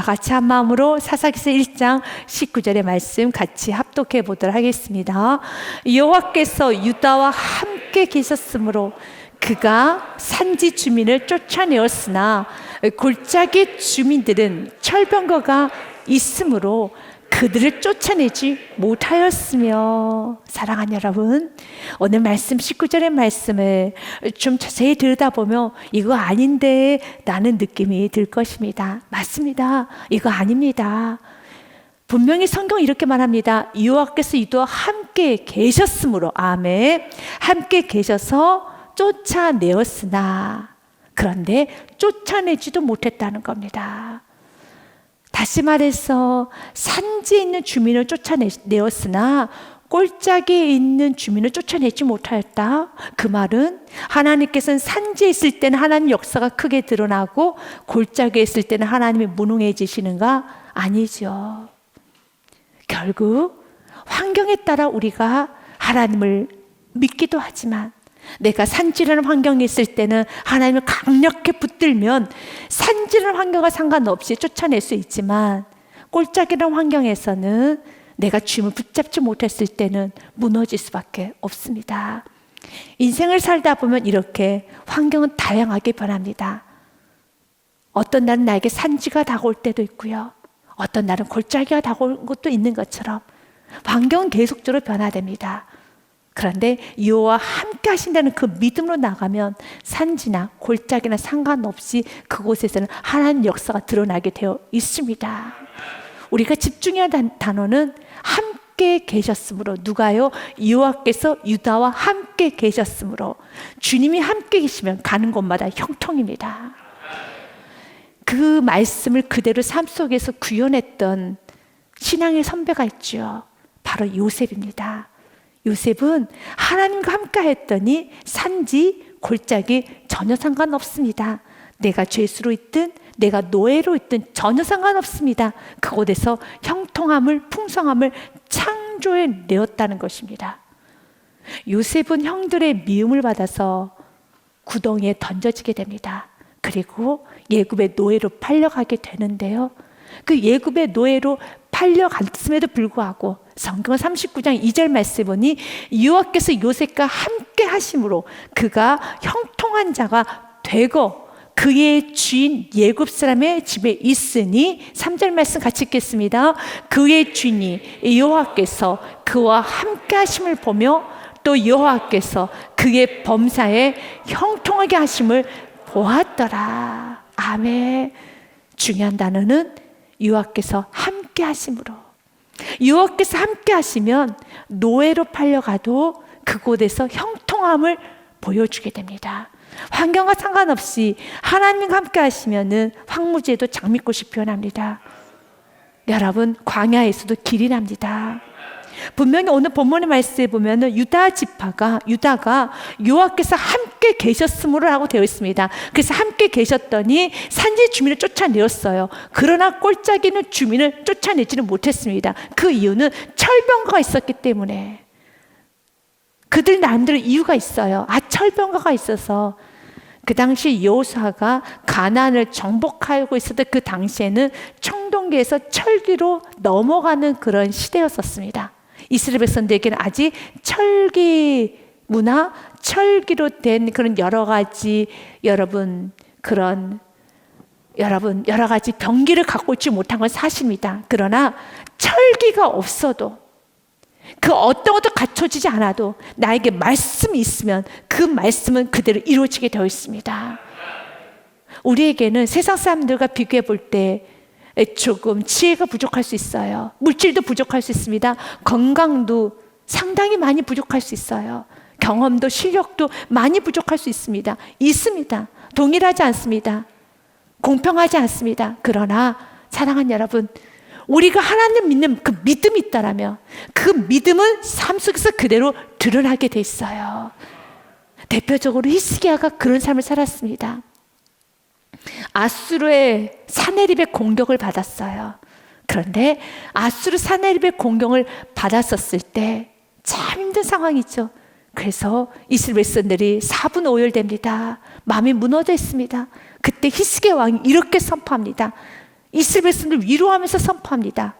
같이 한 마음으로 사사기서 1장 19절의 말씀 같이 합독해 보도록 하겠습니다. 여호와께서 유다와 함께 계셨으므로 그가 산지 주민을 쫓아내었으나 골짜기 주민들은 철병거가 있으므로 그들을 쫓아내지 못하였으며. 사랑하는 여러분, 오늘 말씀 19절의 말씀을 좀 자세히 들여다보면 이거 아닌데 라는 느낌이 들 것입니다. 맞습니다. 이거 아닙니다. 분명히 성경은 이렇게 말합니다. 여호와께서 유다와 함께 계셨으므로, 아멘, 함께 계셔서 쫓아내었으나, 그런데 쫓아내지도 못했다는 겁니다. 다시 말해서 산지에 있는 주민을 쫓아내었으나 골짜기에 있는 주민을 쫓아내지 못하였다. 그 말은 하나님께서는 산지에 있을 때는 하나님 역사가 크게 드러나고 골짜기에 있을 때는 하나님이 무능해지시는가? 아니죠. 결국 환경에 따라 우리가 하나님을 믿기도 하지만, 내가 산지라는 환경에 있을 때는 하나님을 강력히 붙들면 산지라는 환경과 상관없이 쫓아낼 수 있지만, 골짜기라는 환경에서는 내가 주님을 붙잡지 못했을 때는 무너질 수밖에 없습니다. 인생을 살다 보면 이렇게 환경은 다양하게 변합니다. 어떤 날은 나에게 산지가 다가올 때도 있고요, 어떤 날은 골짜기가 다가올 것도 있는 것처럼 환경은 계속적으로 변화됩니다. 그런데 여호와 함께 하신다는 그 믿음으로 나가면 산지나 골짜기나 상관없이 그곳에서는 하나님 역사가 드러나게 되어 있습니다. 우리가 집중해야 할 단어는 함께 계셨으므로. 누가요? 여호와께서 유다와 함께 계셨으므로. 주님이 함께 계시면 가는 곳마다 형통입니다. 그 말씀을 그대로 삶 속에서 구현했던 신앙의 선배가 있죠. 바로 요셉입니다. 요셉은 하나님과 함께 했더니 산지, 골짜기 전혀 상관없습니다. 내가 죄수로 있든 내가 노예로 있든 전혀 상관없습니다. 그곳에서 형통함을, 풍성함을 창조해내었다는 것입니다. 요셉은 형들의 미움을 받아서 구덩이에 던져지게 됩니다. 그리고 예굽의 노예로 팔려가게 되는데요, 그 예굽의 노예로 팔려갔음에도 불구하고 성경 39장 2절 말씀에 보니 여호와께서 요셉과 함께 하심으로 그가 형통한 자가 되고 그의 주인 예굽 사람의 집에 있으니, 3절 말씀 같이 읽겠습니다. 그의 주인이 여호와께서 그와 함께 하심을 보며 또 여호와께서 그의 범사에 형통하게 하심을 보았더라. 아멘. 중요한 단어는 여호와께서 함께 하심으로. 여호와께서 함께 하시면 노예로 팔려가도 그곳에서 형통함을 보여주게 됩니다. 환경과 상관없이 하나님과 함께 하시면은 황무지에도 장미꽃이 피어납니다. 여러분, 광야에서도 길이 납니다. 분명히 오늘 본문의 말씀에 보면은 유다가 여호와께서 함께 계셨으므로라고 되어 있습니다. 그래서 함께 계셨더니 산지 주민을 쫓아내었어요. 그러나 골짜기는 주민을 쫓아내지는 못했습니다. 그 이유는 철병거가 있었기 때문에. 그들 나름대로 이유가 있어요. 철병거가 있어서. 그 당시 여호수아가 가나안을 정복하고 있었던 그 당시에는 청동기에서 철기로 넘어가는 그런 시대였었습니다. 이스라엘 백성들에게는 아직 철기 문화, 철기로 된 그런 여러 가지 여러 가지 병기를 갖고 있지 못한 건 사실입니다. 그러나 철기가 없어도, 그 어떤 것도 갖춰지지 않아도 나에게 말씀이 있으면 그 말씀은 그대로 이루어지게 되어 있습니다. 우리에게는 세상 사람들과 비교해 볼 때 조금 지혜가 부족할 수 있어요. 물질도 부족할 수 있습니다. 건강도 상당히 많이 부족할 수 있어요. 경험도 실력도 많이 부족할 수 있습니다. 동일하지 않습니다. 공평하지 않습니다. 그러나 사랑하는 여러분, 우리가 하나님 믿는 그 믿음이 있다라면 그 믿음은 삶 속에서 그대로 드러나게 돼 있어요. 대표적으로 히스기야가 그런 삶을 살았습니다. 아수르의 사네립의 공격을 받았어요. 그런데 아수르 사네립의 공격을 받았었을 때 참 힘든 상황이죠. 그래서 이스라엘 백성들이 4분 오열됩니다. 마음이 무너져 있습니다. 그때 히스기야 왕이 이렇게 선포합니다. 이스라엘 백성들 위로하면서 선포합니다.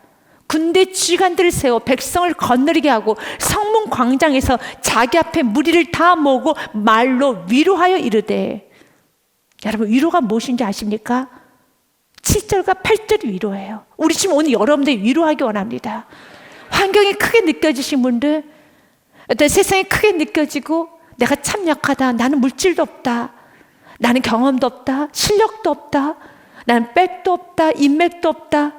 군대 지휘관들을 세워 백성을 거느리게 하고 성문 광장에서 자기 앞에 무리를 다 모으고 말로 위로하여 이르되, 여러분 위로가 무엇인지 아십니까? 7절과 8절이 위로예요. 우리 지금 오늘 여러분들 위로하기 원합니다. 환경이 크게 느껴지신 분들, 어떤 세상이 크게 느껴지고 내가 참 약하다, 나는 물질도 없다, 나는 경험도 없다, 실력도 없다, 나는 백도 없다, 인맥도 없다,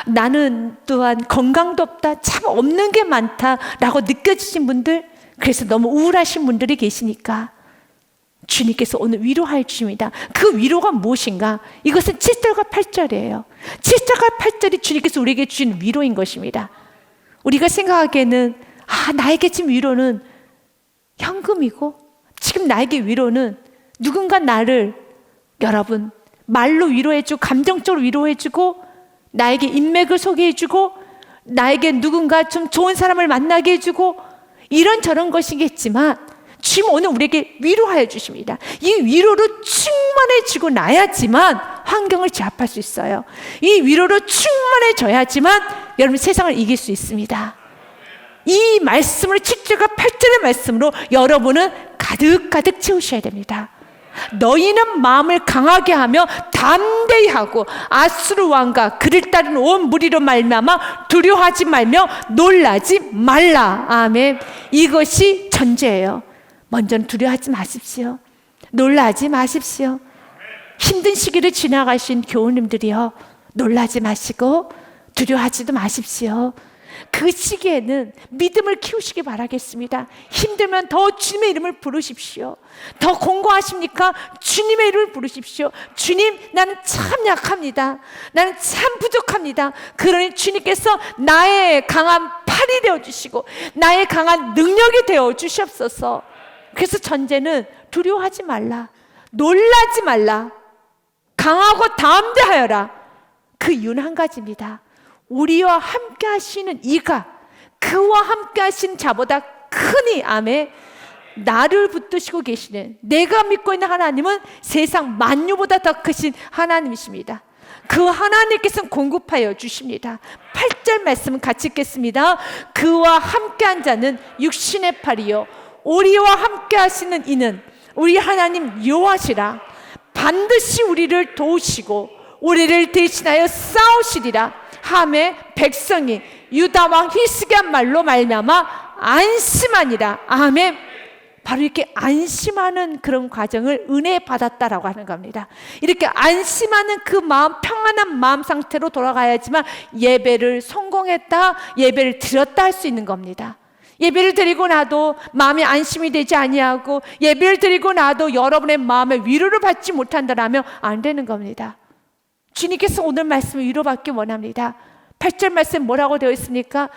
나는 또한 건강도 없다, 참 없는 게 많다라고 느껴지신 분들, 그래서 너무 우울하신 분들이 계시니까 주님께서 오늘 위로하여 주십니다. 그 위로가 무엇인가? 이것은 7절과 8절이에요. 7절과 8절이 주님께서 우리에게 주신 위로인 것입니다. 우리가 생각하기에는 나에게 지금 위로는 현금이고, 지금 나에게 위로는 누군가 나를, 여러분, 말로 위로해주고 감정적으로 위로해주고 나에게 인맥을 소개해주고 나에게 누군가 좀 좋은 사람을 만나게 해주고 이런저런 것이겠지만, 주님 오늘 우리에게 위로하여 주십니다. 이 위로로 충만해지고 나야지만 환경을 제압할 수 있어요. 이 위로로 충만해져야지만 여러분 세상을 이길 수 있습니다. 이 말씀을 7절과 8절의 말씀으로 여러분은 가득가득 채우셔야 됩니다. 너희는 마음을 강하게 하며 담대히 하고 아수르 왕과 그를 따른 온 무리로 말미암아 두려워하지 말며 놀라지 말라. 아멘. 이것이 전제예요. 먼저는 두려워하지 마십시오. 놀라지 마십시오. 힘든 시기를 지나가신 교우님들이요, 놀라지 마시고 두려워하지도 마십시오. 그 시기에는 믿음을 키우시기 바라겠습니다. 힘들면 더 주님의 이름을 부르십시오. 더 공고하십니까? 주님의 이름을 부르십시오. 주님, 나는 참 약합니다. 나는 참 부족합니다. 그러니 주님께서 나의 강한 팔이 되어주시고 나의 강한 능력이 되어주시옵소서. 그래서 전제는 두려워하지 말라, 놀라지 말라, 강하고 담대하여라. 그 이유는 한 가지입니다. 우리와 함께 하시는 이가 그와 함께 하신 자보다 크니, 아멘, 나를 붙드시고 계시는, 내가 믿고 있는 하나님은 세상 만유보다 더 크신 하나님이십니다. 그 하나님께서는 공급하여 주십니다. 8절 말씀 같이 읽겠습니다. 그와 함께한 자는 육신의 팔이요 우리와 함께 하시는 이는 우리 하나님 여호와시라. 반드시 우리를 도우시고 우리를 대신하여 싸우시리라 하매 백성이 유다 왕 히스기야 말로 말미암아 안심하니라. 아멘. 바로 이렇게 안심하는 그런 과정을 은혜 받았다라고 하는 겁니다. 이렇게 안심하는 그 마음, 평안한 마음 상태로 돌아가야지만 예배를 성공했다, 예배를 드렸다 할 수 있는 겁니다. 예배를 드리고 나도 마음이 안심이 되지 아니하고 예배를 드리고 나도 여러분의 마음에 위로를 받지 못한다라면 안 되는 겁니다. 주님께서 오늘 말씀을 위로받기 원합니다. 8절 말씀 뭐라고 되어 있습니까?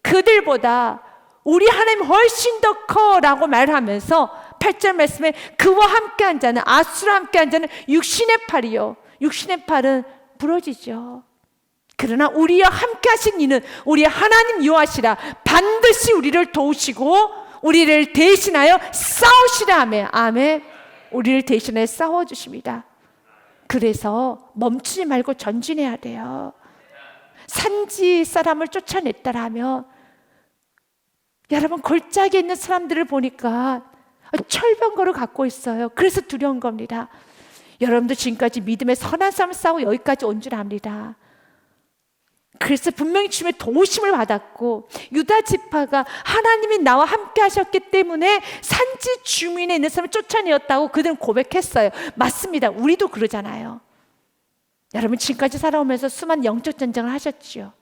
그들보다 우리 하나님 훨씬 더 커라고 말하면서 8절 말씀에 그와 함께한 자는, 아수르와 함께한 자는 육신의 팔이요, 육신의 팔은 부러지죠. 그러나 우리와 함께 하신 이는 우리 하나님 여호와시라. 반드시 우리를 도우시고 우리를 대신하여 싸우시라 하며, 아멘. 우리를 대신하여 싸워주십니다. 그래서 멈추지 말고 전진해야 돼요. 산지 사람을 쫓아냈다라면, 여러분 골짜기에 있는 사람들을 보니까 철병거를 갖고 있어요. 그래서 두려운 겁니다. 여러분도 지금까지 믿음의 선한 싸움을 싸우고 여기까지 온 줄 압니다. 그래서 분명히 주님의 도우심을 받았고 유다 지파가 하나님이 나와 함께 하셨기 때문에 산지 주민에 있는 사람을 쫓아내었다고 그들은 고백했어요. 맞습니다. 우리도 그러잖아요. 여러분 지금까지 살아오면서 수많은 영적 전쟁을 하셨지요.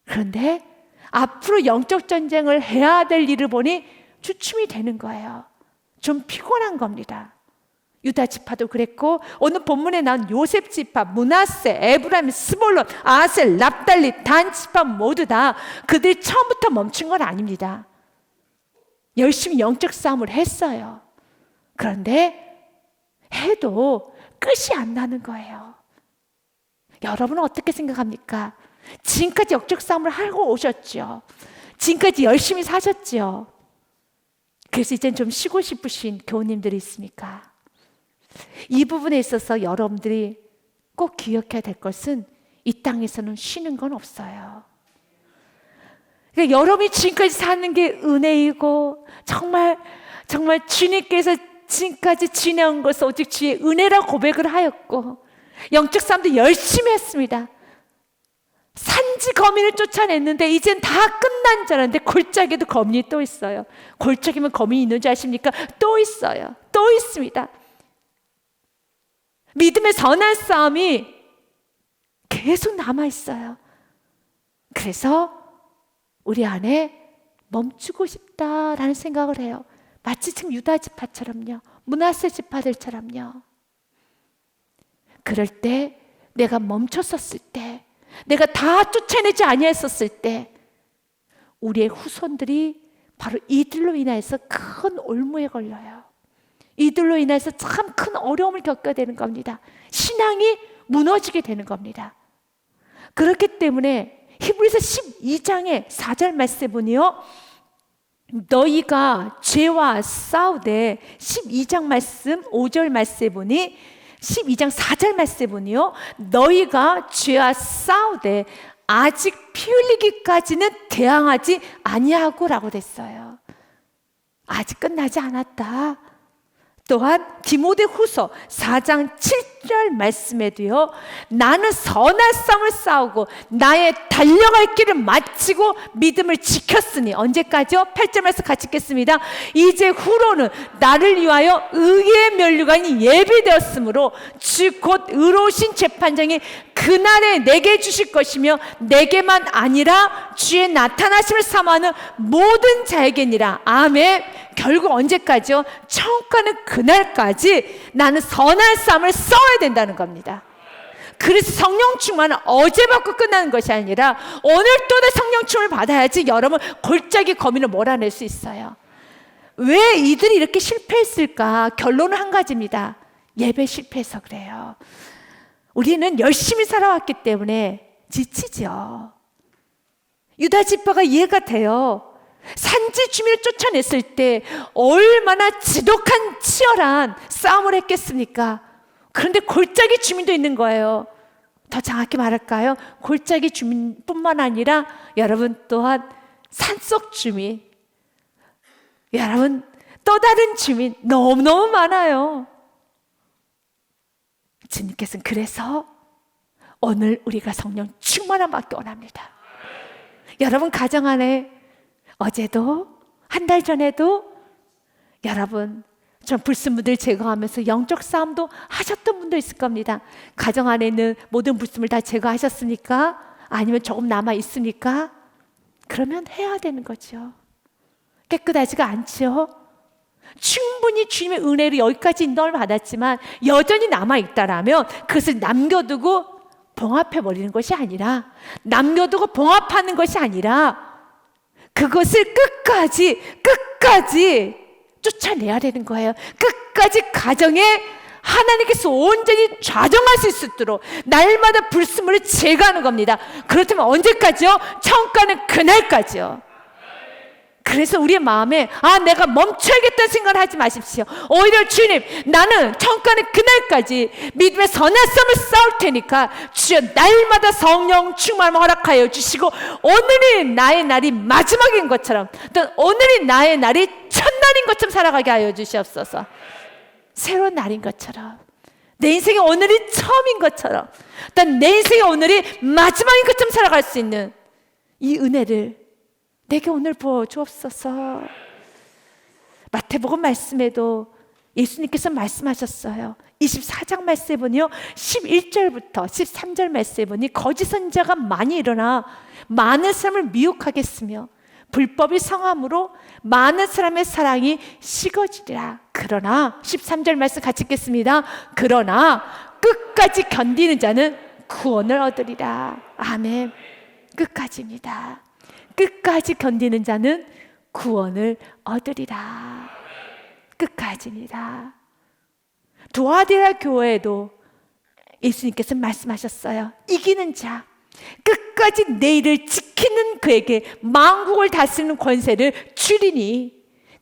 그런데 앞으로 영적 전쟁을 해야 될 일을 보니 주춤이 되는 거예요. 좀 피곤한 겁니다. 유다 지파도 그랬고 오늘 본문에 나온 요셉 지파, 므낫세, 에브라임, 스볼론, 아셀, 납달리, 단 지파 모두 다 그들이 처음부터 멈춘 건 아닙니다. 열심히 영적 싸움을 했어요. 그런데 해도 끝이 안 나는 거예요. 여러분은 어떻게 생각합니까? 지금까지 영적 싸움을 하고 오셨죠. 지금까지 열심히 사셨죠. 그래서 이젠 좀 쉬고 싶으신 교우님들이 있습니까? 이 부분에 있어서 여러분들이 꼭 기억해야 될 것은 이 땅에서는 쉬는 건 없어요. 그러니까 여러분이 지금까지 사는 게 은혜이고 정말 주님께서 지금까지 지내온 것은 오직 주의 은혜라고 고백을 하였고 영적 싸움도 열심히 했습니다. 산지 거민을 쫓아냈는데 이젠 다 끝난 줄 알았는데 골짜기에도 거민이 또 있어요. 골짜기면 거민이 있는 줄 아십니까? 또 있어요. 또 있습니다. 믿음의 선한 싸움이 계속 남아있어요. 그래서 우리 안에 멈추고 싶다라는 생각을 해요. 마치 지금 유다 지파처럼요, 므낫세 지파들처럼요. 그럴 때 내가 멈췄었을 때, 내가 다 쫓아내지 아니했었을 때 우리의 후손들이 바로 이들로 인해서 큰 올무에 걸려요. 이들로 인해서 참 큰 어려움을 겪게 되는 겁니다. 신앙이 무너지게 되는 겁니다. 그렇기 때문에 히브리서 12장의 4절 말씀에 보니요, 너희가 죄와 싸우되 12장 말씀 5절 말씀에 보니 12장 4절 말씀에 보니요, 너희가 죄와 싸우되 아직 피 흘리기까지는 대항하지 아니하고 라고 됐어요. 아직 끝나지 않았다. 또한 디모데후서 4장 7절 말씀에도요, 나는 선한 싸움을 싸우고 나의 달려갈 길을 마치고 믿음을 지켰으니, 언제까지요? 8절 말씀 같이 읽겠습니다. 이제 후로는 나를 위하여 의의 면류관이 예비되었으므로 주 곧 의로우신 재판장이 그날에 내게 주실 것이며 내게만 아니라 주의 나타나심을 사모하는 모든 자에게니라. 아멘. 결국 언제까지요? 처음 가는 그날까지 나는 선한 싸움을 싸워야 된다는 겁니다. 그래서 성령 충만은 어제 받고 끝나는 것이 아니라 오늘 또 성령 충만을 받아야지 여러분 골짜기 거민을 몰아낼 수 있어요. 왜 이들이 이렇게 실패했을까? 결론은 한 가지입니다. 예배 실패해서 그래요. 우리는 열심히 살아왔기 때문에 지치죠. 유다 지파가 이해가 돼요. 산지 주민을 쫓아냈을 때 얼마나 지독한 치열한 싸움을 했겠습니까? 그런데 골짜기 주민도 있는 거예요. 더 정확히 말할까요? 골짜기 주민뿐만 아니라 여러분 또한 산속 주민, 여러분 또 다른 주민 너무너무 많아요. 주님께서는 그래서 오늘 우리가 성령 충만함 받기 원합니다. 여러분 가정 안에 어제도 한 달 전에도 여러분 전 불순물들 제거하면서 영적 싸움도 하셨던 분도 있을 겁니다. 가정 안에 있는 모든 불순물 다 제거하셨습니까? 아니면 조금 남아 있습니까? 그러면 해야 되는 거죠. 깨끗하지가 않죠. 충분히 주님의 은혜로 여기까지 인도를 받았지만 여전히 남아 있다라면 그것을 남겨두고 봉합해 버리는 것이 아니라, 남겨두고 봉합하는 것이 아니라 그것을 끝까지 쫓아내야 되는 거예요. 끝까지 가정에 하나님께서 온전히 좌정할 수 있도록 날마다 불순물을 제거하는 겁니다. 그렇다면 언제까지요? 처음 가는 그날까지요. 그래서 우리의 마음에 내가 멈춰야겠다는 생각을 하지 마십시오. 오히려 주님, 나는 처음 가는 그날까지 믿음의 선한 싸움을 싸울 테니까 주여 날마다 성령 충만을 허락하여 주시고, 오늘이 나의 날이 마지막인 것처럼, 또 오늘이 나의 날이 첫날인 것처럼 살아가게 하여 주시옵소서. 새로운 날인 것처럼, 내 인생의 오늘이 처음인 것처럼, 또 내 인생의 오늘이 마지막인 것처럼 살아갈 수 있는 이 은혜를 내게 오늘 부어주옵소서. 마태복음 말씀에도 예수님께서 말씀하셨어요. 24장 말씀에 보니요, 11절부터 13절 말씀에 보니 거짓 선지자가 많이 일어나 많은 사람을 미혹하게 했으며 불법이 성함으로 많은 사람의 사랑이 식어지리라. 그러나 13절 말씀 같이 읽겠습니다. 그러나 끝까지 견디는 자는 구원을 얻으리라. 아멘. 끝까지입니다. 끝까지 견디는 자는 구원을 얻으리라. 끝까지입니다. 두아디라 교회에도 예수님께서 말씀하셨어요. 이기는 자, 끝까지 내 일을 지키는 그에게 만국을 다스리는 권세를 주리니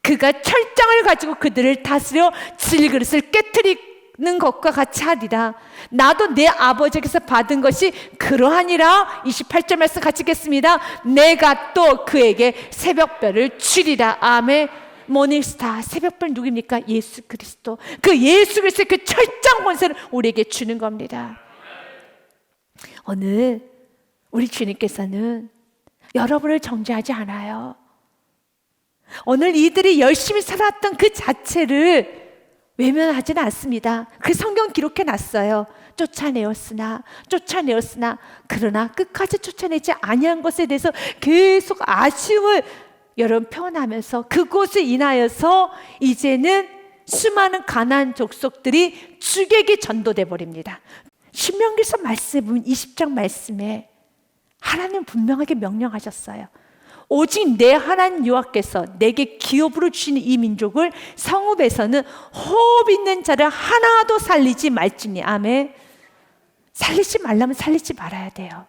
그가 철장을 가지고 그들을 다스려 질그릇을 깨트릴 는 것과 같이 하리라. 나도 내 아버지에게서 받은 것이 그러하니라. 28절 말씀 같이 읽겠습니다. 내가 또 그에게 새벽별을 주리라. 아멘. 모닝스타, 새벽별 누굽니까? 예수 그리스도. 그 예수 그리스도의 그 철장 권세를 우리에게 주는 겁니다. 오늘 우리 주님께서는 여러분을 정죄하지 않아요. 오늘 이들이 열심히 살았던 그 자체를 외면하지는 않습니다. 그 성경 기록해 놨어요. 쫓아내었으나 그러나 끝까지 쫓아내지 아니한 것에 대해서 계속 아쉬움을 여러분 표현하면서 그곳을 인하여서 이제는 수많은 가나안 족속들이 죽에게 전도돼 버립니다. 신명기서 말씀에 보면 20장 말씀에 하나님 분명하게 명령하셨어요. 오직 내 하나님 여호와께서 내게 기업으로 주신 이 민족을 성읍에서는 호흡 있는 자를 하나도 살리지 말지니. 아멘. 살리지 말라면 살리지 말아야 돼요.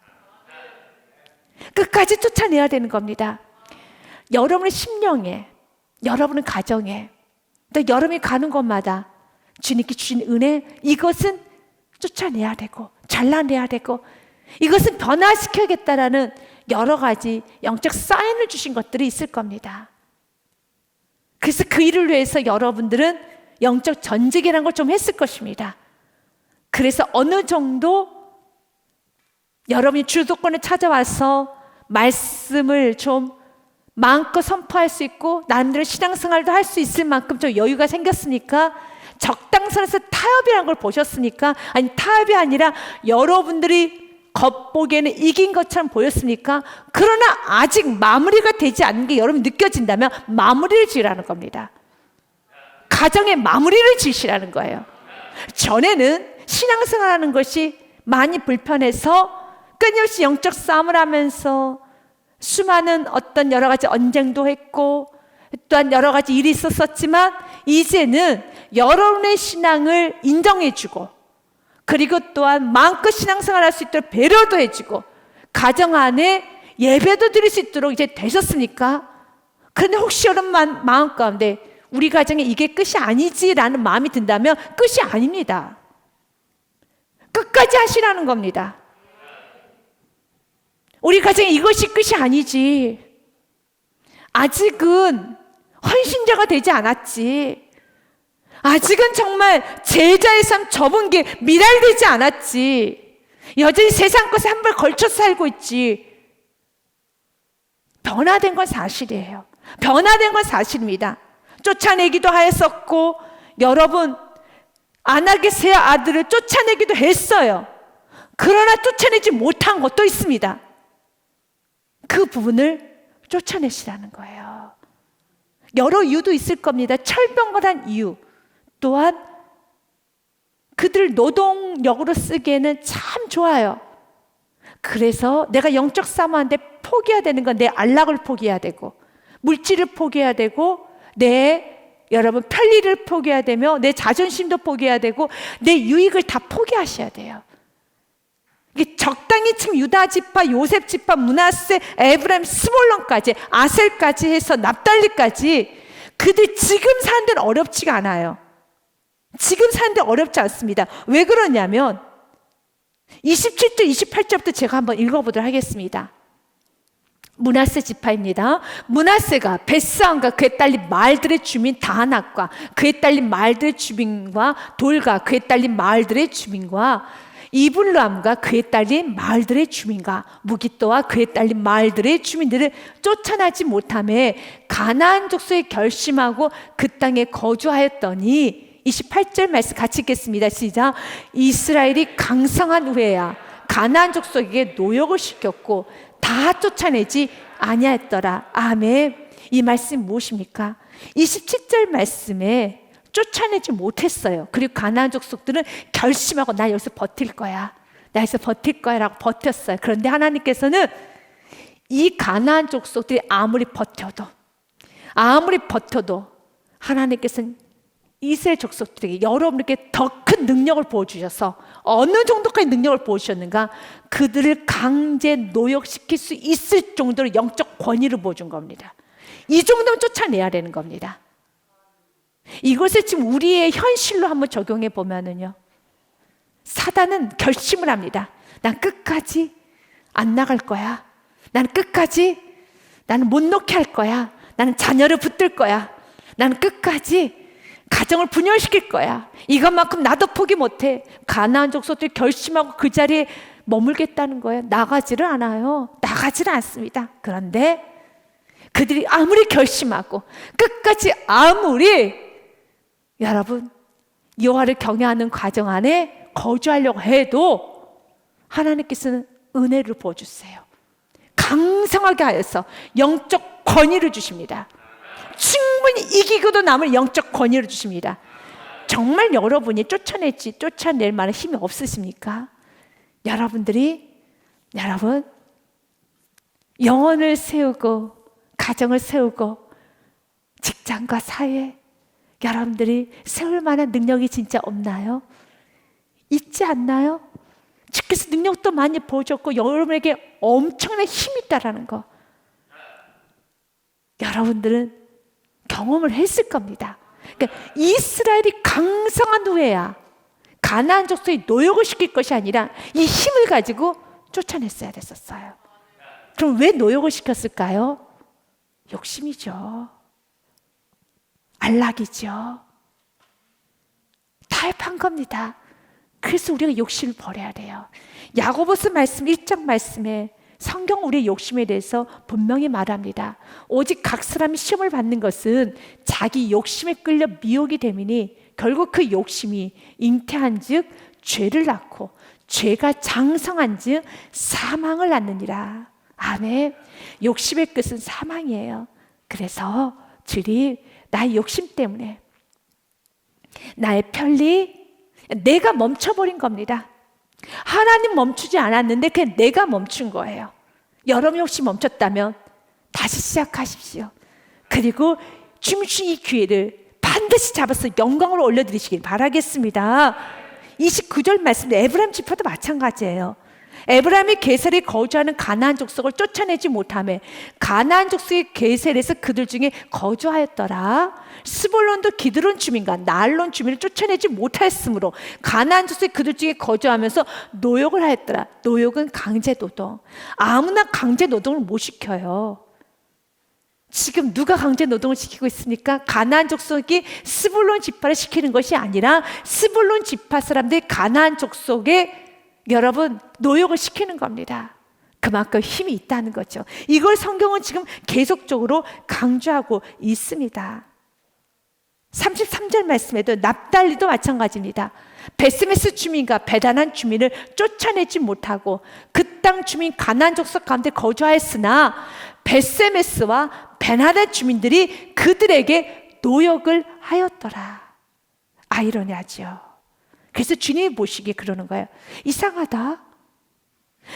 끝까지 쫓아내야 되는 겁니다. 여러분의 심령에, 여러분의 가정에, 또 여러분이 가는 곳마다 주님께 주신 은혜, 이것은 쫓아내야 되고 잘라내야 되고 이것은 변화시켜야겠다라는 여러 가지 영적 사인을 주신 것들이 있을 겁니다. 그래서 그 일을 위해서 여러분들은 영적 전쟁이라는 걸 좀 했을 것입니다. 그래서 어느 정도 여러분이 주도권에 찾아와서 말씀을 좀 마음껏 선포할 수 있고 나름대로 신앙생활도 할 수 있을 만큼 좀 여유가 생겼으니까, 적당선에서 타협이라는 걸 보셨으니까, 아니 타협이 아니라 여러분들이 겉보기에는 이긴 것처럼 보였으니까, 그러나 아직 마무리가 되지 않는 게 여러분 느껴진다면 마무리를 지으라는 겁니다. 가정의 마무리를 지으시라는 거예요. 전에는 신앙생활하는 것이 많이 불편해서 끊임없이 영적 싸움을 하면서 수많은 어떤 여러 가지 언쟁도 했고 또한 여러 가지 일이 있었지만, 이제는 여러분의 신앙을 인정해주고 그리고 또한 마음껏 신앙생활 할 수 있도록 배려도 해주고 가정 안에 예배도 드릴 수 있도록 이제 되셨습니까? 그런데 혹시 여러분 마음 가운데 우리 가정에 이게 끝이 아니지라는 마음이 든다면 끝이 아닙니다. 끝까지 하시라는 겁니다. 우리 가정에 이것이 끝이 아니지, 아직은 헌신자가 되지 않았지, 아직은 정말 제자의 삶 접은 게 미랄되지 않았지, 여전히 세상 것에 한 발 걸쳐 살고 있지. 변화된 건 사실이에요. 변화된 건 사실입니다. 쫓아내기도 하였었고 여러분 아낙의 아들을 쫓아내기도 했어요. 그러나 쫓아내지 못한 것도 있습니다. 그 부분을 쫓아내시라는 거예요. 여러 이유도 있을 겁니다. 철병거란 이유, 또한 그들 노동력으로 쓰기에는 참 좋아요. 그래서 내가 영적 싸움하는데 포기해야 되는 건 내 안락을 포기해야 되고 물질을 포기해야 되고 내 여러분 편리를 포기해야 되며 내 자존심도 포기해야 되고 내 유익을 다 포기하셔야 돼요. 이게 적당히 지금 유다 지파, 요셉 지파, 므낫세, 에브라임, 스몰론까지, 아셀까지 해서 납달리까지 그들 지금 사는 데는 어렵지가 않아요. 지금 사는 데 어렵지 않습니다. 왜 그러냐면 27절, 28절부터 제가 한번 읽어보도록 하겠습니다. 므낫세 지파입니다. 므낫세가 벳사안과 그에 딸린 마을들의 주민 다낙과 그에 딸린 마을들의 주민과 돌과 그에 딸린 마을들의 주민과 이블람과 그에 딸린 마을들의 주민과 무기또와 그에 딸린 마을들의 주민들을 쫓아나지 못하며 가나안 족속에 결심하고 그 땅에 거주하였더니, 28절 말씀 같이 읽겠습니다. 시작. 이스라엘이 강성한 후에야 가나안 족속에게 노역을 시켰고 다 쫓아내지 아니하였더라. 아멘. 이 말씀 무엇입니까? 27절 말씀에 쫓아내지 못했어요. 그리고 가나안 족속들은 결심하고 나 여기서 버틸 거야, 나 여기서 버틸 거야 라고 버텼어요. 그런데 하나님께서는 이 가나안 족속들이 아무리 버텨도 하나님께서는 이스라엘 족속들에게, 여러분에게 더 큰 능력을 보여주셔서, 어느 정도까지 능력을 보여주셨는가, 그들을 강제 노역시킬 수 있을 정도로 영적 권위를 보여준 겁니다. 이 정도면 쫓아내야 되는 겁니다. 이것을 지금 우리의 현실로 한번 적용해 보면은요, 사단은 결심을 합니다. 난 끝까지 안 나갈 거야. 나는 끝까지 나는 못 놓게 할 거야. 나는 자녀를 붙들 거야. 나는 끝까지 가정을 분열시킬 거야. 이것만큼 나도 포기 못해. 가나안 족속들이 결심하고 그 자리에 머물겠다는 거예요. 나가지를 않아요. 나가지를 않습니다. 그런데 그들이 아무리 결심하고 끝까지 아무리 여러분 여호와를 경외하는 과정 안에 거주하려고 해도 하나님께서는 은혜를 부어주세요. 강성하게 하여서 영적 권위를 주십니다. 충분히 이기고도 남을 영적 권위를 주십니다. 정말 여러분이 쫓아낼 만한 힘이 없으십니까? 여러분 영혼을 세우고 가정을 세우고 직장과 사회 여러분들이 세울 만한 능력이 진짜 없나요? 있지 않나요? 주께서 능력도 많이 보여줬고 여러분에게 엄청난 힘이 있다라는 거 여러분들은 경험을 했을 겁니다. 그러니까 이스라엘이 강성한 후에야 가나안 족속이 노역을 시킬 것이 아니라 이 힘을 가지고 쫓아냈어야 됐었어요. 그럼 왜 노역을 시켰을까요? 욕심이죠. 안락이죠. 타협한 겁니다. 그래서 우리가 욕심을 버려야 돼요. 야고보서 말씀 1장 말씀에 성경 우리의 욕심에 대해서 분명히 말합니다. 오직 각 사람이 시험을 받는 것은 자기 욕심에 끌려 미혹이 됨이니 결국 그 욕심이 잉태한 즉 죄를 낳고 죄가 장성한 즉 사망을 낳느니라. 아멘. 욕심의 끝은 사망이에요. 그래서 주님 나의 욕심 때문에 나의 편리 내가 멈춰버린 겁니다. 하나님 멈추지 않았는데 그냥 내가 멈춘 거예요. 여러분 혹시 멈췄다면 다시 시작하십시오. 그리고 주님 주신 이 기회를 반드시 잡아서 영광으로 올려드리시길 바라겠습니다. 29절 말씀 에브라임 지파도 마찬가지예요. 에브라임이 게셀에 거주하는 가나안 족속을 쫓아내지 못하며 가나안 족속의 게셀에서 그들 중에 거주하였더라. 스불론도 기드론 주민과 나알론 주민을 쫓아내지 못하였으므로 가나안 족속의 그들 중에 거주하면서 노역을 하였더라. 노역은 강제노동. 아무나 강제노동을 못 시켜요. 지금 누가 강제노동을 시키고 있습니까? 가나안 족속이 스불론 지파를 시키는 것이 아니라 스불론 지파 사람들이 가나안 족속에 여러분 노역을 시키는 겁니다. 그만큼 힘이 있다는 거죠. 이걸 성경은 지금 계속적으로 강조하고 있습니다. 33절 말씀에도 납달리도 마찬가지입니다. 베스메스 주민과 베다난 주민을 쫓아내지 못하고 그 땅 주민 가나안 족속 가운데 거주하였으나 베스메스와 베나단 주민들이 그들에게 노역을 하였더라. 아이러니하죠. 그래서 주님이 보시기에 그러는 거예요. 이상하다.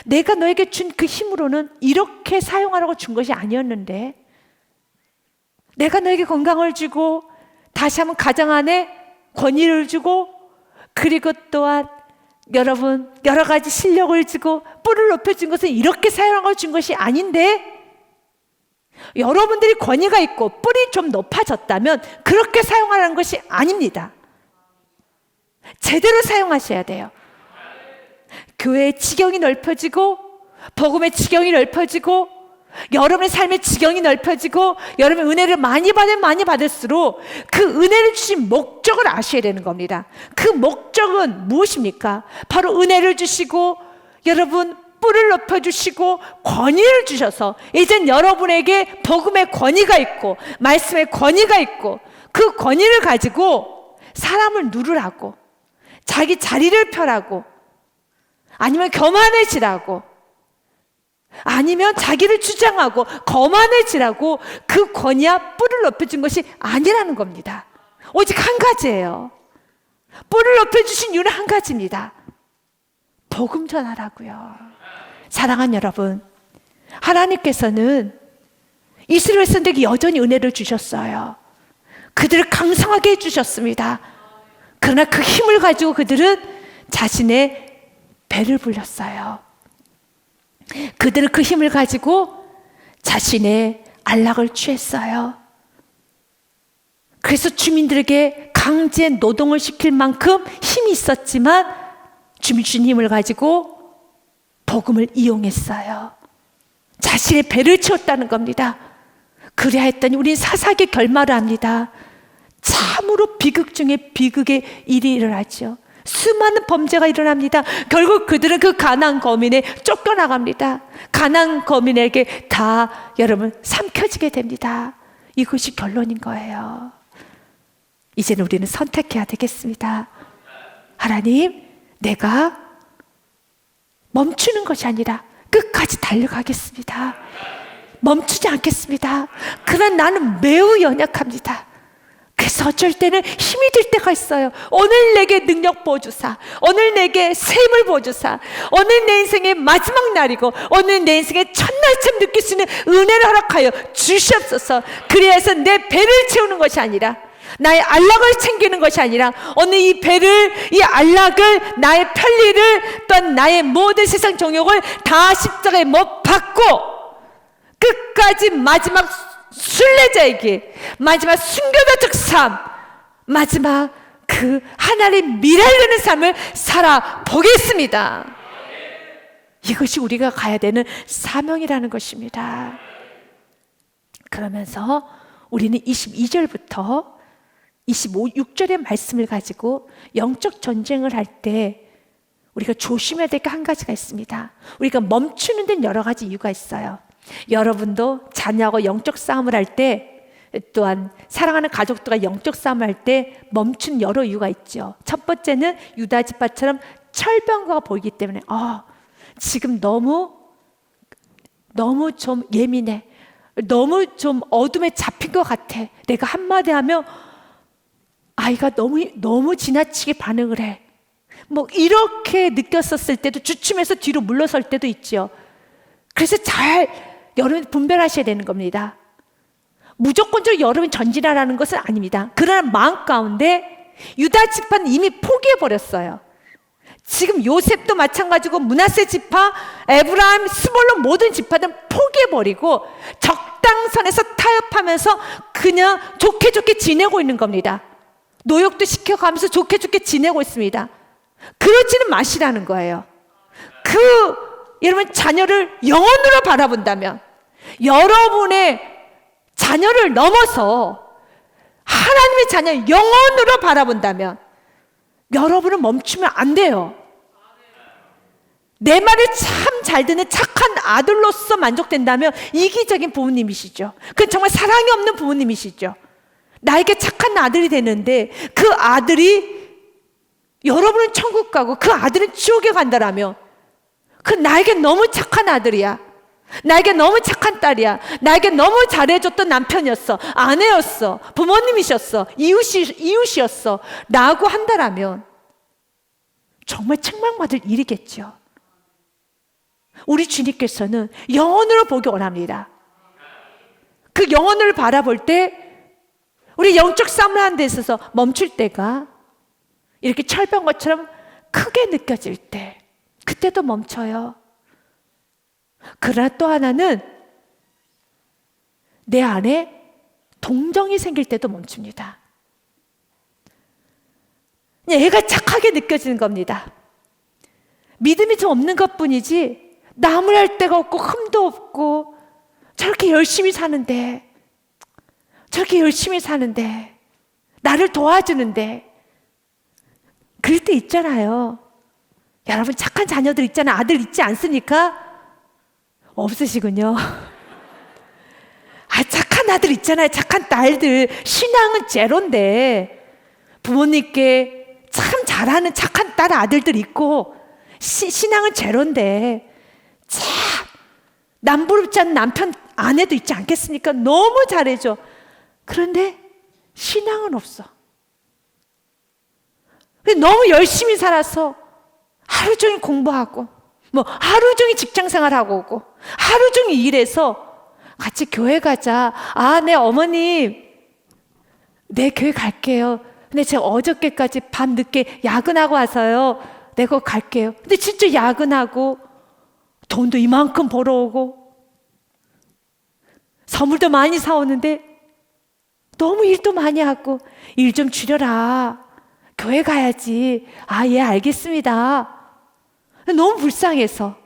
내가 너에게 준 그 힘으로는 이렇게 사용하라고 준 것이 아니었는데 내가 너에게 건강을 주고 다시 한번 가정 안에 권위를 주고 그리고 또한 여러분 여러 가지 실력을 주고 뿔을 높여준 것은 이렇게 사용하라고 준 것이 아닌데 여러분들이 권위가 있고 뿔이 좀 높아졌다면 그렇게 사용하라는 것이 아닙니다. 제대로 사용하셔야 돼요. 교회의 지경이 넓혀지고 복음의 지경이 넓혀지고 여러분의 삶의 지경이 넓혀지고 여러분의 은혜를 많이 받을수록 그 은혜를 주신 목적을 아셔야 되는 겁니다. 그 목적은 무엇입니까? 바로 은혜를 주시고 여러분 뿔을 높여주시고 권위를 주셔서 이젠 여러분에게 복음의 권위가 있고 말씀의 권위가 있고 그 권위를 가지고 사람을 누르라고 자기 자리를 펴라고 아니면 교만해지라고 아니면 자기를 주장하고 거만해지라고 그 권위와 뿔을 높여준 것이 아니라는 겁니다. 오직 한 가지예요. 뿔을 높여주신 이유는 한 가지입니다. 복음 전하라고요. 사랑하는 여러분, 하나님께서는 이스라엘 백성들에게 여전히 은혜를 주셨어요. 그들을 강성하게 해주셨습니다. 그러나 그 힘을 가지고 그들은 자신의 배를 불렸어요. 그들은 그 힘을 가지고 자신의 안락을 취했어요. 그래서 주민들에게 강제 노동을 시킬 만큼 힘이 있었지만 주민 준 힘을 가지고 복음을 이용했어요. 자신의 배를 채웠다는 겁니다. 그래야 했더니 우린 사사기 결말을 합니다. 참으로 비극 중에 비극의 일이 일어나죠. 수많은 범죄가 일어납니다. 결국 그들은 그 가나안 거민에 쫓겨나갑니다. 가나안 거민에게 다 여러분 삼켜지게 됩니다. 이것이 결론인 거예요. 이제는 우리는 선택해야 되겠습니다. 하나님, 내가 멈추는 것이 아니라 끝까지 달려가겠습니다. 멈추지 않겠습니다. 그러나 나는 매우 연약합니다. 그래서 어쩔 때는 힘이 들 때가 있어요. 오늘 내게 능력 부어주사, 오늘 내게 셈을 부어주사, 오늘 내 인생의 마지막 날이고 오늘 내 인생의 첫날처럼 느낄 수 있는 은혜를 허락하여 주시옵소서. 그래서 내 배를 채우는 것이 아니라, 나의 안락을 챙기는 것이 아니라 오늘 이 배를, 이 안락을, 나의 편리를, 또한 나의 모든 세상 정욕을 다 십자가에 못 박고 끝까지 마지막 순례자에게, 마지막 순교자적 삶, 마지막 그 하나님 미래를 내는 삶을 살아보겠습니다. 이것이 우리가 가야 되는 사명이라는 것입니다. 그러면서 우리는 22절부터 26절의 말씀을 가지고 영적 전쟁을 할 때 우리가 조심해야 될 게 한 가지가 있습니다. 우리가 멈추는 데는 여러 가지 이유가 있어요. 여러분도 자녀하고 영적 싸움을 할 때, 또한 사랑하는 가족들과 영적 싸움을 할 때 멈춘 여러 이유가 있죠. 첫 번째는 유다 지파처럼 철병거가 보이기 때문에 지금 너무 좀 예민해, 너무 좀 어둠에 잡힌 것 같아. 내가 한마디 하면 아이가 너무 지나치게 반응을 해. 뭐 이렇게 느꼈었을 때도 주춤해서 뒤로 물러설 때도 있죠. 그래서 여러분 분별하셔야 되는 겁니다. 무조건적으로 여러분 전진하라는 것은 아닙니다. 그러나 마음 가운데 유다 지파는 이미 포기해버렸어요. 지금 요셉도 마찬가지고 므낫세 지파, 에브라임, 스볼론 모든 지파들은 포기해버리고 적당선에서 타협하면서 그냥 좋게 지내고 있는 겁니다. 노역도 시켜가면서 좋게 지내고 있습니다. 그러지는 마시라는 거예요. 여러분 자녀를 영혼으로 바라본다면, 여러분의 자녀를 넘어서 하나님의 자녀 영혼으로 바라본다면 여러분은 멈추면 안 돼요. 내 말을 참 잘 듣는 착한 아들로서 만족된다면 이기적인 부모님이시죠. 그건 정말 사랑이 없는 부모님이시죠. 나에게 착한 아들이 되는데 그 아들이, 여러분은 천국 가고 그 아들은 지옥에 간다라면 그 나에게 너무 착한 아들이야, 나에게 너무 착한 딸이야, 나에게 너무 잘해줬던 남편이었어, 아내였어, 부모님이셨어, 이웃이었어 라고 한다라면 정말 책망받을 일이겠죠. 우리 주님께서는 영혼으로 보기 원합니다. 그 영혼을 바라볼 때 우리 영적 싸움을 하는 데 있어서 멈출 때가 이렇게 철병거처럼 크게 느껴질 때, 그때도 멈춰요. 그러나 또 하나는 내 안에 동정이 생길 때도 멈춥니다. 얘가 착하게 느껴지는 겁니다. 믿음이 좀 없는 것뿐이지 나무랄 데가 없고 흠도 없고 저렇게 열심히 사는데 나를 도와주는데, 그럴 때 있잖아요. 여러분 착한 자녀들 있잖아요. 아들 있지 않습니까? 없으시군요. 착한 아들 있잖아요. 착한 딸들. 신앙은 제로인데 부모님께 참 잘하는 착한 딸 아들들 있고 신앙은 제로인데 참 남부럽지 않은 남편 아내도 있지 않겠습니까? 너무 잘해줘. 그런데 신앙은 없어. 너무 열심히 살아서 하루 종일 공부하고 하루 종일 직장생활하고 오고 하루 종일 일해서 같이 교회 가자. 네 어머님, 네 교회 갈게요. 근데 제가 어저께까지 밤 늦게 야근하고 와서요. 네 거 갈게요. 근데 진짜 야근하고 돈도 이만큼 벌어오고 선물도 많이 사오는데 너무 일도 많이 하고 일 좀 줄여라. 교회 가야지. 아, 예, 알겠습니다. 너무 불쌍해서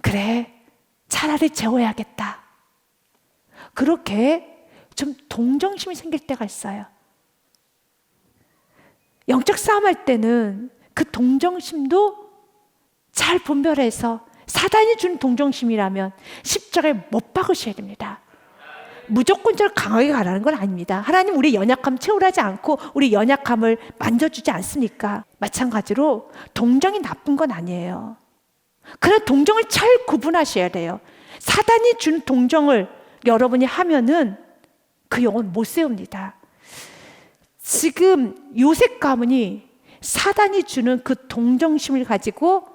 그래, 차라리 재워야겠다. 그렇게 좀 동정심이 생길 때가 있어요. 영적 싸움할 때는 그 동정심도 잘 분별해서 사단이 준 동정심이라면 십자가에 못 박으셔야 됩니다. 무조건적으로 강하게 가라는 건 아닙니다. 하나님 우리 연약함 채우라지 않고 우리 연약함을 만져주지 않습니까? 마찬가지로 동정이 나쁜 건 아니에요. 그러나 동정을 잘 구분하셔야 돼요. 사단이 준 동정을 여러분이 하면은 그 영혼 못 세웁니다. 지금 요셉 가문이 사단이 주는 그 동정심을 가지고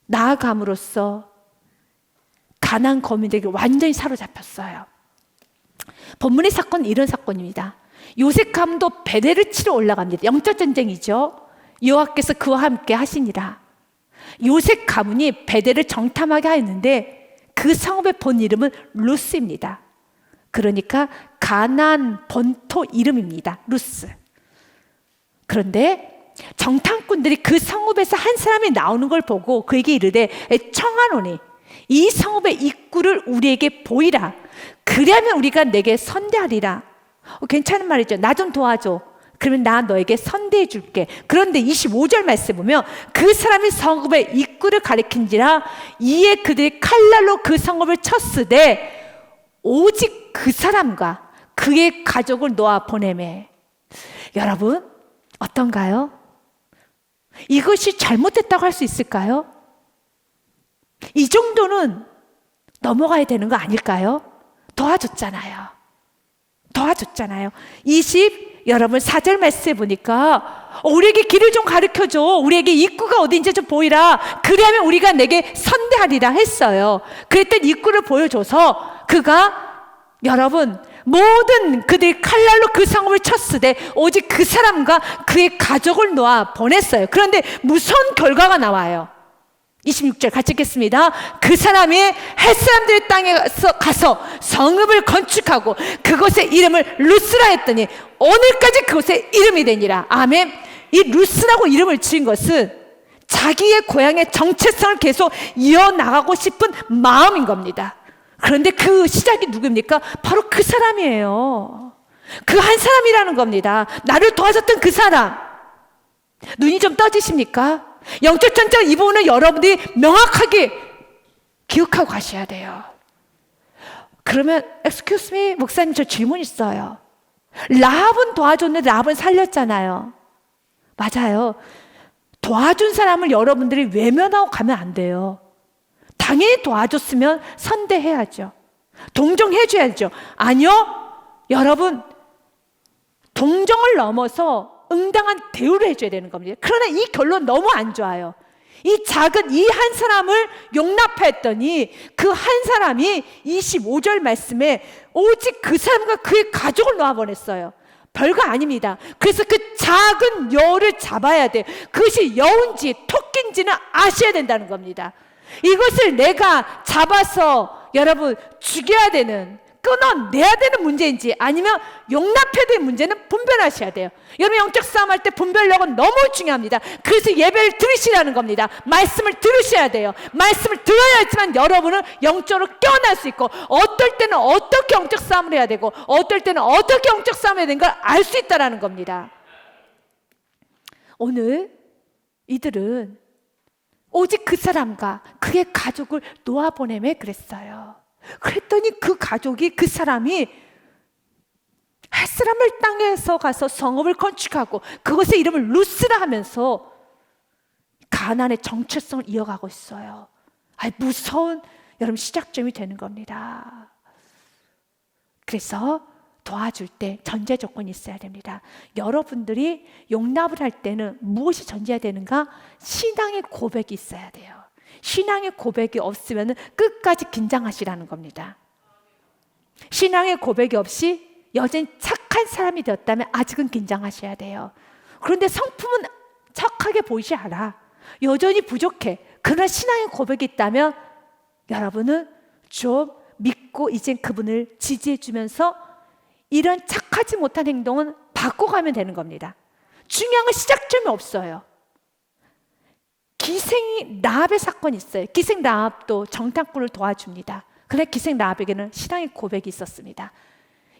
나아감으로써 가나안 거민들에게 완전히 사로잡혔어요. 본문의 사건은 이런 사건입니다. 요셉 가문도 베델을 치러 올라갑니다. 영적 전쟁이죠. 여호와께서 그와 함께 하시니라. 요셉 가문이 베델을 정탐하게 하였는데 그 성읍의 본 이름은 루스입니다. 그러니까 가나안 본토 이름입니다. 루스. 그런데 정탐꾼들이 그 성읍에서 한 사람이 나오는 걸 보고 그에게 이르되 청하노니 이 성읍의 입구를 우리에게 보이라. 그리하면 우리가 내게 선대하리라. 괜찮은 말이죠. 나 좀 도와줘. 그러면 나 너에게 선대해 줄게. 그런데 25절 말씀 보면 그 사람이 성읍의 입구를 가리킨지라 이에 그들이 칼날로 그 성읍을 쳤으되 오직 그 사람과 그의 가족을 놓아 보내매. 여러분 어떤가요? 이것이 잘못됐다고 할 수 있을까요? 이 정도는 넘어가야 되는 거 아닐까요? 도와줬잖아요. 도와줬잖아요. 여러분 4절 말씀에 보니까 우리에게 길을 좀 가르쳐줘. 우리에게 입구가 어딘지 좀 보이라. 그리하면 우리가 내게 선대하리라 했어요. 그랬더니 입구를 보여줘서 그가 여러분 모든 그들이 칼날로 그 성읍을 쳤으되 오직 그 사람과 그의 가족을 놓아 보냈어요. 그런데 무서운 결과가 나와요. 26절 같이 읽겠습니다. 그 사람이 햇사람들의 땅에 가서 성읍을 건축하고 그곳의 이름을 루스라 했더니 오늘까지 그곳의 이름이 되니라. 아멘. 이 루스라고 이름을 지은 것은 자기의 고향의 정체성을 계속 이어나가고 싶은 마음인 겁니다. 그런데 그 시작이 누굽니까? 바로 그 사람이에요. 그 한 사람이라는 겁니다. 나를 도와줬던 그 사람. 눈이 좀 떠지십니까? 영적 전쟁 이 부분은 여러분들이 명확하게 기억하고 가셔야 돼요. 그러면 excuse me 목사님 저 질문 있어요. 라합은 도와줬는데 라합은 살렸잖아요. 맞아요. 도와준 사람을 여러분들이 외면하고 가면 안 돼요. 당연히 도와줬으면 선대해야죠. 동정해줘야죠. 아니요. 여러분 동정을 넘어서 응당한 대우를 해줘야 되는 겁니다. 그러나 이 결론 너무 안 좋아요. 이 작은 이 한 사람을 용납했더니 그 한 사람이 25절 말씀에 오직 그 사람과 그의 가족을 놓아보냈어요. 별거 아닙니다. 그래서 그 작은 여우를 잡아야 돼. 그것이 여우인지 토끼인지는 아셔야 된다는 겁니다. 이것을 내가 잡아서 여러분 죽여야 되는, 끊어내야 되는 문제인지 아니면 용납해야 되는 문제는 분별하셔야 돼요. 여러분 영적 싸움할 때 분별력은 너무 중요합니다. 그래서 예배를 들으시라는 겁니다. 말씀을 들으셔야 돼요. 말씀을 들어야지만 여러분은 영적으로 깨어날 수 있고 어떨 때는 어떻게 영적 싸움을 해야 되고 어떨 때는 어떻게 영적 싸움을 해야 되는 걸 알 수 있다는 겁니다. 오늘 이들은 오직 그 사람과 그의 가족을 놓아보내매 그랬어요. 그랬더니 그 가족이 그 사람이 햇사람을 땅에서 가서 성읍을 건축하고 그것의 이름을 루스라 하면서 가나안의 정체성을 이어가고 있어요. 무서운 여러분 시작점이 되는 겁니다. 그래서 도와줄 때 전제 조건이 있어야 됩니다. 여러분들이 용납을 할 때는 무엇이 전제해야 되는가? 신앙의 고백이 있어야 돼요. 신앙의 고백이 없으면 끝까지 긴장하시라는 겁니다. 신앙의 고백이 없이 여전히 착한 사람이 되었다면 아직은 긴장하셔야 돼요. 그런데 성품은 착하게 보이지 않아. 여전히 부족해. 그러나 신앙의 고백이 있다면 여러분은 좀 믿고 이젠 그분을 지지해 주면서 이런 착하지 못한 행동은 바꿔가면 되는 겁니다. 중요한 건 시작점이 없어요. 기생 라합의 사건이 있어요. 기생 라합도 정탐꾼을 도와줍니다. 그래 기생 라합에게는 신앙의 고백이 있었습니다.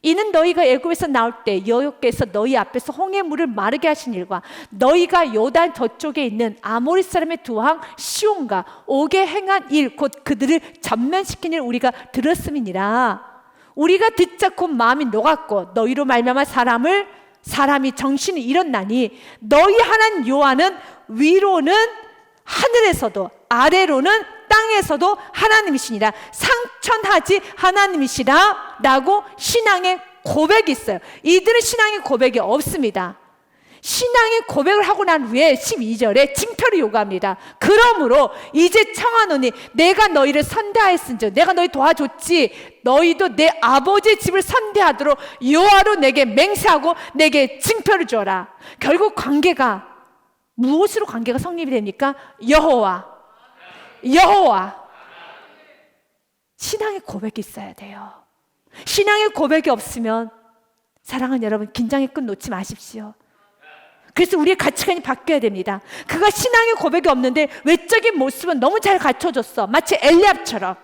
이는 너희가 애굽에서 나올 때 여호와께서 너희 앞에서 홍해 물을 마르게 하신 일과 너희가 요단 저쪽에 있는 아모리 사람의 두 왕 시온과 옥에 행한 일 곧 그들을 전면시킨 일 우리가 들었음이니라. 우리가 듣자 곧 마음이 녹았고 너희로 말미암아 사람이 정신이 잃었나니 너희 하나님 여호와는 위로는 하늘에서도 아래로는 땅에서도 하나님이시니라. 상천하지 하나님이시라 라고 신앙의 고백이 있어요. 이들은 신앙의 고백이 없습니다. 신앙의 고백을 하고 난 후에 12절에 징표를 요구합니다. 그러므로 이제 청하노니 내가 너희를 선대하였은즉 내가 너희 도와줬지 너희도 내 아버지의 집을 선대하도록 여호와로 내게 맹세하고 내게 징표를 주어라. 결국 관계가 무엇으로 관계가 성립이 됩니까? 여호와. 신앙의 고백이 있어야 돼요. 신앙의 고백이 없으면 사랑하는 여러분 긴장의 끈 놓지 마십시오. 그래서 우리의 가치관이 바뀌어야 됩니다. 그가 신앙의 고백이 없는데 외적인 모습은 너무 잘 갖춰졌어. 마치 엘리압처럼.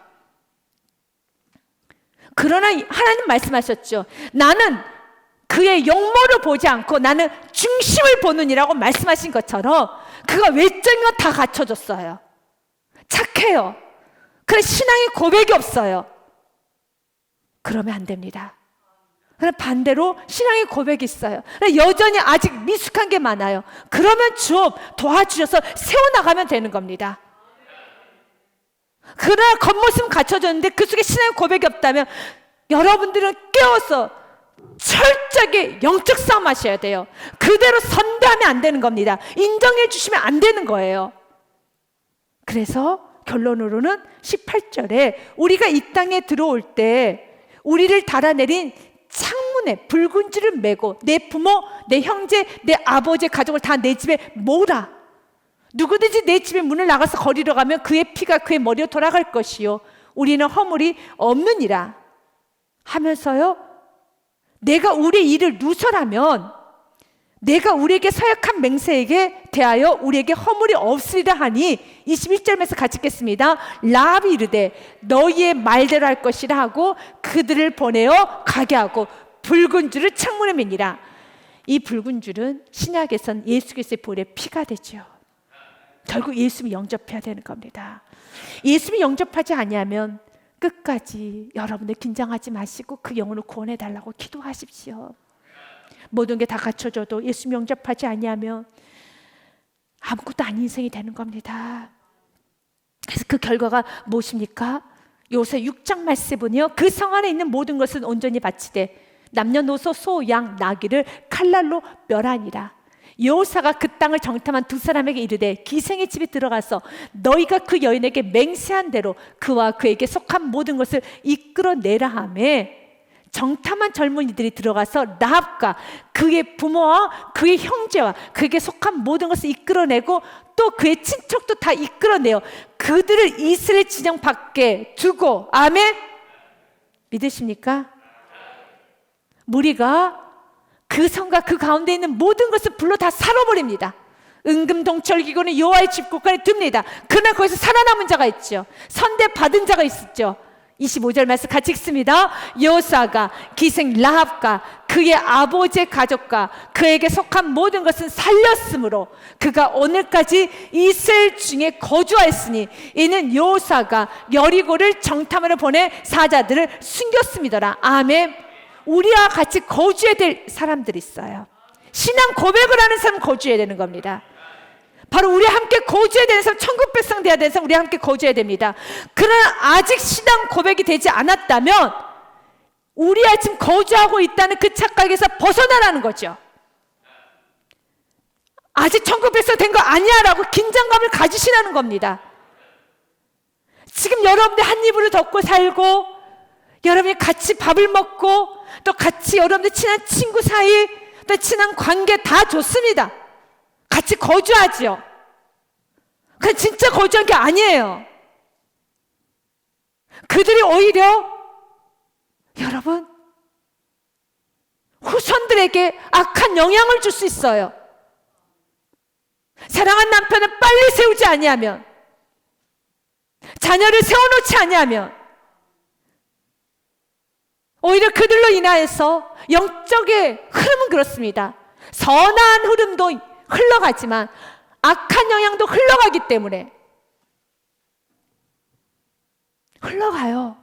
그러나 하나님 말씀하셨죠. 나는 그의 용모를 보지 않고 나는 중심을 보느니라고 말씀하신 것처럼 그가 외적인 건 다 갖춰졌어요. 착해요. 그래 신앙의 고백이 없어요. 그러면 안 됩니다. 그럼 반대로 신앙의 고백이 있어요. 여전히 아직 미숙한 게 많아요. 그러면 좀 도와주셔서 세워나가면 되는 겁니다. 그러나 겉모습은 갖춰졌는데 그 속에 신앙의 고백이 없다면 여러분들은 깨워서 철저하게 영적 싸움 하셔야 돼요. 그대로 선대하면 안 되는 겁니다. 인정해 주시면 안 되는 거예요. 그래서 결론으로는 18절에 우리가 이 땅에 들어올 때 우리를 달아내린 창문에 붉은 줄을 메고 내 부모, 내 형제, 내 아버지의 가족을 다 내 집에 모으라. 누구든지 내 집에 문을 나가서 거리로 가면 그의 피가 그의 머리로 돌아갈 것이요 우리는 허물이 없느니라 하면서요, 내가 우리 일을 누설하면 내가 우리에게 서약한 맹세에게 대하여 우리에게 허물이 없으리라 하니 21절에서 같이 읽겠습니다. 라합이 이르되 너희의 말대로 할 것이라 하고 그들을 보내어 가게 하고 붉은 줄을 창문에 매니라. 이 붉은 줄은 신약에선 예수 그리스도의 볼에 피가 되죠. 결국 예수를 영접해야 되는 겁니다. 예수를 영접하지 아니하면 끝까지 여러분들 긴장하지 마시고 그 영혼을 구원해 달라고 기도하십시오. 모든 게 다 갖춰져도 예수 영접하지 아니하면 아무것도 아닌 인생이 되는 겁니다. 그래서 그 결과가 무엇입니까? 요새 6장 말씀에 보니요, 그 성 안에 있는 모든 것은 온전히 바치되 남녀노소 소, 양, 나귀를 칼날로 멸하니라. 여호사가 그 땅을 정탐한 두 사람에게 이르되 기생의 집에 들어가서 너희가 그 여인에게 맹세한 대로 그와 그에게 속한 모든 것을 이끌어내라 하매 정탐한 젊은이들이 들어가서 라합과 그의 부모와 그의 형제와 그에게 속한 모든 것을 이끌어내고 또 그의 친척도 다 이끌어내요. 그들을 이스라엘 진영 밖에 두고, 아멘? 믿으십니까? 무리가 그 성과 그 가운데 있는 모든 것을 불러 다 살아버립니다. 은금동철기구는 여호와의 집곳간에 듭니다. 그러나 거기서 살아남은 자가 있죠. 선대 받은 자가 있었죠. 25절 말씀 같이 읽습니다. 여호사가 기생 라합과 그의 아버지의 가족과 그에게 속한 모든 것은 살렸으므로 그가 오늘까지 이스라엘 중에 거주하였으니 이는 여호사가 여리고를 정탐하러 보내 사자들을 숨겼음이더라. 아멘. 우리와 같이 거주해야 될 사람들이 있어요. 신앙 고백을 하는 사람 거주해야 되는 겁니다. 바로 우리와 함께 거주해야 되는 사람, 천국 백성 돼야 되는 사람 우리와 함께 거주해야 됩니다. 그러나 아직 신앙 고백이 되지 않았다면 우리와 지금 거주하고 있다는 그 착각에서 벗어나라는 거죠. 아직 천국 백성 된 거 아니야 라고 긴장감을 가지시라는 겁니다. 지금 여러분들 한 이불을 덮고 살고 여러분이 같이 밥을 먹고 또 같이 여러분들 친한 친구 사이 또 친한 관계 다 좋습니다. 같이 거주하지요. 그건 진짜 거주한 게 아니에요. 그들이 오히려 여러분 후손들에게 악한 영향을 줄 수 있어요. 사랑한 남편을 빨리 세우지 아니하면, 자녀를 세워놓지 아니하면 오히려 그들로 인하여서 영적의 흐름은 그렇습니다. 선한 흐름도 흘러가지만 악한 영향도 흘러가기 때문에 흘러가요.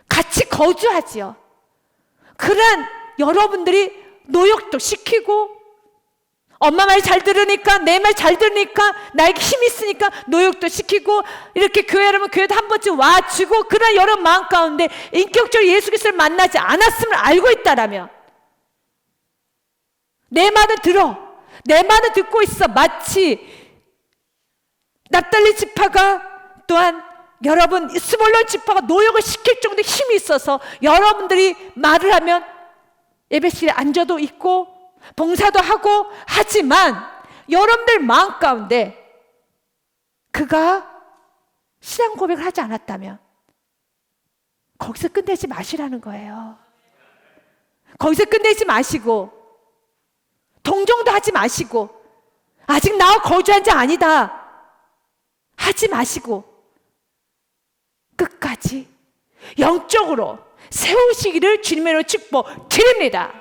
같이 거주하지요. 그런 여러분들이 노역도 시키고, 엄마 말 잘 들으니까, 내 말 잘 들으니까, 나에게 힘이 있으니까 노역도 시키고, 이렇게 교회 여러분 교회도 한 번쯤 와주고, 그런 여러분 마음 가운데 인격적으로 예수 그리스도를 만나지 않았음을 알고 있다라면, 내 말은 들어, 내 말은 듣고 있어. 마치 납달리 지파가, 또한 여러분 스물론 지파가 노역을 시킬 정도 힘이 있어서 여러분들이 말을 하면 예배실에 앉아도 있고 봉사도 하고 하지만, 여러분들 마음 가운데 그가 신앙 고백을 하지 않았다면 거기서 끝내지 마시라는 거예요. 거기서 끝내지 마시고, 동정도 하지 마시고, 아직 나와 거주한 자 아니다 하지 마시고, 끝까지 영적으로 세우시기를 주님으로 축복 드립니다.